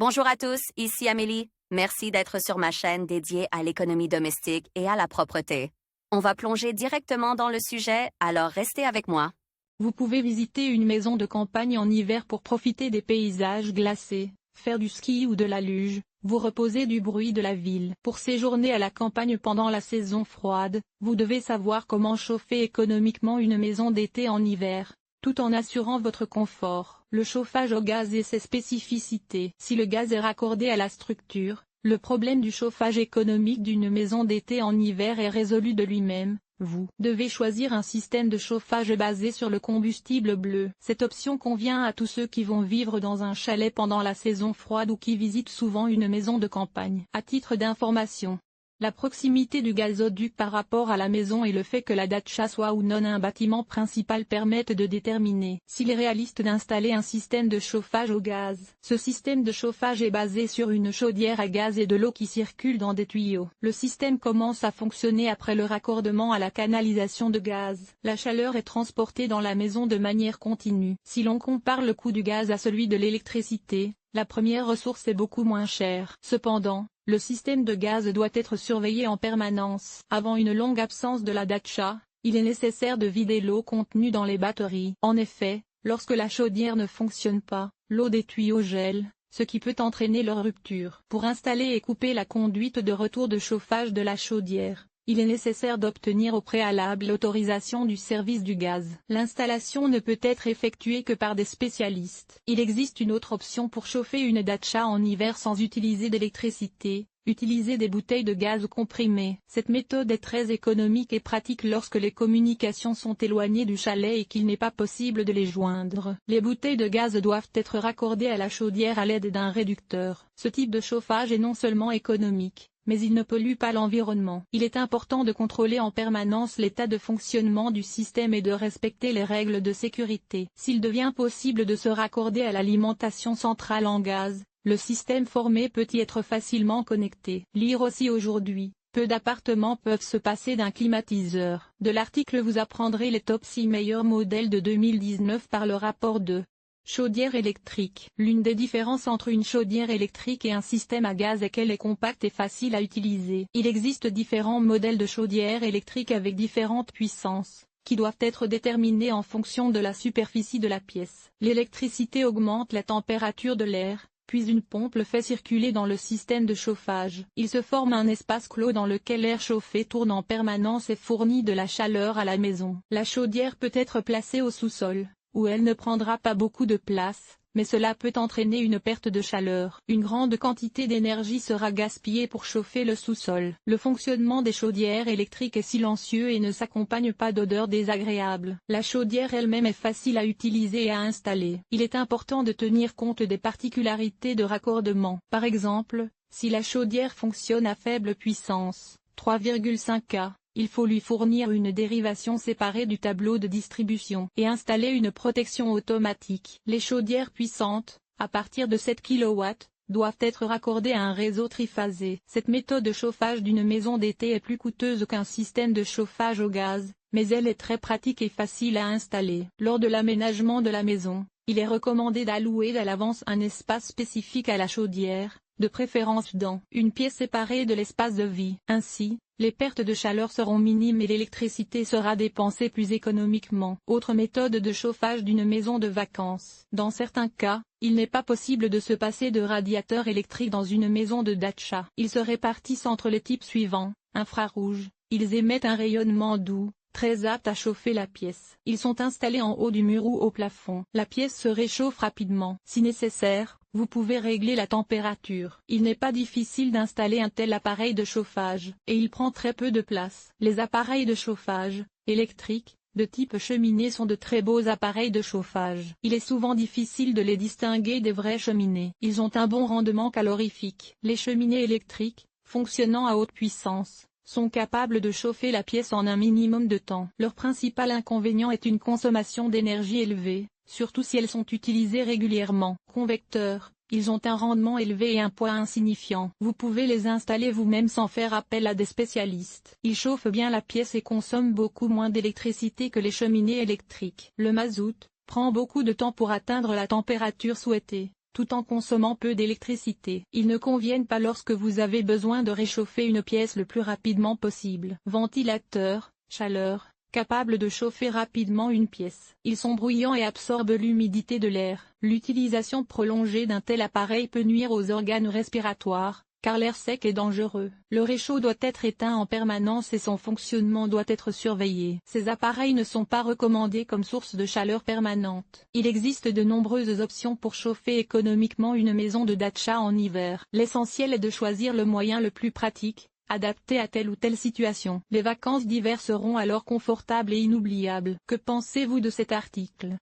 Bonjour à tous, ici Amélie. Merci d'être sur ma chaîne dédiée à l'économie domestique et à la propreté. On va plonger directement dans le sujet, alors restez avec moi. Vous pouvez visiter une maison de campagne en hiver pour profiter des paysages glacés, faire du ski ou de la luge, vous reposer du bruit de la ville. Pour séjourner à la campagne pendant la saison froide, vous devez savoir comment chauffer économiquement une maison d'été en hiver, tout en assurant votre confort. Le chauffage au gaz et ses spécificités. Si le gaz est raccordé à la structure, le problème du chauffage économique d'une maison d'été en hiver est résolu de lui-même. Vous devez choisir un système de chauffage basé sur le combustible bleu. Cette option convient à tous ceux qui vont vivre dans un chalet pendant la saison froide ou qui visitent souvent une maison de campagne. À titre d'information, la proximité du gazoduc par rapport à la maison et le fait que la datcha soit ou non un bâtiment principal permettent de déterminer s'il est réaliste d'installer un système de chauffage au gaz. Ce système de chauffage est basé sur une chaudière à gaz et de l'eau qui circule dans des tuyaux. Le système commence à fonctionner après le raccordement à la canalisation de gaz. La chaleur est transportée dans la maison de manière continue. Si l'on compare le coût du gaz à celui de l'électricité, la première ressource est beaucoup moins chère. Cependant, le système de gaz doit être surveillé en permanence. Avant une longue absence de la datcha, il est nécessaire de vider l'eau contenue dans les batteries. En effet, lorsque la chaudière ne fonctionne pas, l'eau des tuyaux gèle, ce qui peut entraîner leur rupture. Pour installer et couper la conduite de retour de chauffage de la chaudière, il est nécessaire d'obtenir au préalable l'autorisation du service du gaz. L'installation ne peut être effectuée que par des spécialistes. Il existe une autre option pour chauffer une datcha en hiver sans utiliser d'électricité. Utiliser des bouteilles de gaz comprimé. Cette méthode est très économique et pratique lorsque les communications sont éloignées du chalet et qu'il n'est pas possible de les joindre. Les bouteilles de gaz doivent être raccordées à la chaudière à l'aide d'un réducteur. Ce type de chauffage est non seulement économique, mais il ne pollue pas l'environnement. Il est important de contrôler en permanence l'état de fonctionnement du système et de respecter les règles de sécurité. S'il devient possible de se raccorder à l'alimentation centrale en gaz, le système formé peut y être facilement connecté. Lire aussi aujourd'hui, peu d'appartements peuvent se passer d'un climatiseur. De l'article vous apprendrez les top 6 meilleurs modèles de 2019 par le rapport de chaudière électrique. L'une des différences entre une chaudière électrique et un système à gaz est qu'elle est compacte et facile à utiliser. Il existe différents modèles de chaudières électriques avec différentes puissances, qui doivent être déterminés en fonction de la superficie de la pièce. L'électricité augmente la température de l'air, puis une pompe le fait circuler dans le système de chauffage. Il se forme un espace clos dans lequel l'air chauffé tourne en permanence et fournit de la chaleur à la maison. La chaudière peut être placée au sous-sol, où elle ne prendra pas beaucoup de place, mais cela peut entraîner une perte de chaleur. Une grande quantité d'énergie sera gaspillée pour chauffer le sous-sol. Le fonctionnement des chaudières électriques est silencieux et ne s'accompagne pas d'odeurs désagréables. La chaudière elle-même est facile à utiliser et à installer. Il est important de tenir compte des particularités de raccordement. Par exemple, si la chaudière fonctionne à faible puissance, 3,5 kW, il faut lui fournir une dérivation séparée du tableau de distribution et installer une protection automatique. Les chaudières puissantes, à partir de 7 kW, doivent être raccordées à un réseau triphasé. Cette méthode de chauffage d'une maison d'été est plus coûteuse qu'un système de chauffage au gaz, mais elle est très pratique et facile à installer. Lors de l'aménagement de la maison, il est recommandé d'allouer à l'avance un espace spécifique à la chaudière, de préférence dans une pièce séparée de l'espace de vie. Ainsi, les pertes de chaleur seront minimes et l'électricité sera dépensée plus économiquement. Autre méthode de chauffage d'une maison de vacances. Dans certains cas, il n'est pas possible de se passer de radiateur électrique dans une maison de datcha. Ils se répartissent entre les types suivants. Infrarouge, ils émettent un rayonnement doux, très apte à chauffer la pièce. Ils sont installés en haut du mur ou au plafond. La pièce se réchauffe rapidement. Si nécessaire, vous pouvez régler la température. Il n'est pas difficile d'installer un tel appareil de chauffage, et il prend très peu de place. Les appareils de chauffage électriques de type cheminée sont de très beaux appareils de chauffage. Il est souvent difficile de les distinguer des vraies cheminées. Ils ont un bon rendement calorifique. Les cheminées électriques, fonctionnant à haute puissance, sont capables de chauffer la pièce en un minimum de temps. Leur principal inconvénient est une consommation d'énergie élevée, surtout si elles sont utilisées régulièrement. Convecteurs, ils ont un rendement élevé et un poids insignifiant. Vous pouvez les installer vous-même sans faire appel à des spécialistes. Ils chauffent bien la pièce et consomment beaucoup moins d'électricité que les cheminées électriques. Le mazout prend beaucoup de temps pour atteindre la température souhaitée. tout en consommant peu d'électricité. Ils ne conviennent pas lorsque vous avez besoin de réchauffer une pièce le plus rapidement possible. Ventilateur, chaleur, capable de chauffer rapidement une pièce. Ils sont bruyants et absorbent l'humidité de l'air. L'utilisation prolongée d'un tel appareil peut nuire aux organes respiratoires, car l'air sec est dangereux. Le réchaud doit être éteint en permanence et son fonctionnement doit être surveillé. Ces appareils ne sont pas recommandés comme source de chaleur permanente. Il existe de nombreuses options pour chauffer économiquement une maison de datcha en hiver. L'essentiel est de choisir le moyen le plus pratique, adapté à telle ou telle situation. Les vacances d'hiver seront alors confortables et inoubliables. Que pensez-vous de cet article?